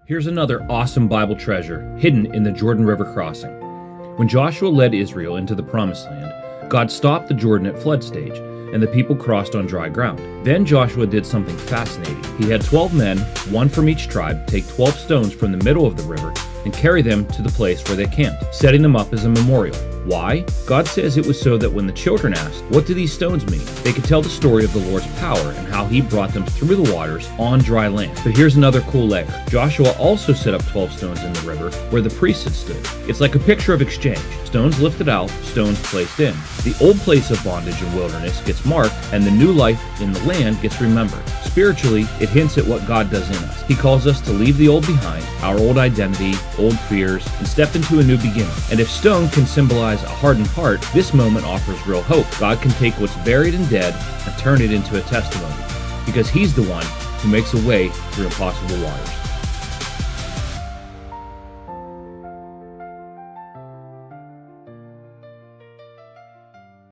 Here's another awesome Bible treasure hidden in the Jordan River crossing. When Joshua led Israel into the Promised Land, God stopped the Jordan at flood stage, and the people crossed on dry ground. Then Joshua did something fascinating. He had 12 men, one from each tribe, take 12 stones from the middle of the river and carry them to the place where they camped, setting them up as a memorial. Why? God says it was so that when the children asked, "What do these stones mean?" they could tell the story of the Lord's power and how he brought them through the waters on dry land. But here's another cool layer. Joshua also set up 12 stones in the river where the priests had stood. It's like a picture of exchange. Stones lifted out, stones placed in. The old place of bondage and wilderness gets marked, and the new life in the land gets remembered. Spiritually, it hints at what God does in us. He calls us to leave the old behind, our old identity, old fears, and step into a new beginning. And if stone can symbolize a hardened heart, this moment offers real hope. God can take what's buried and dead and turn it into a testimony, because he's the one who makes a way through impossible waters.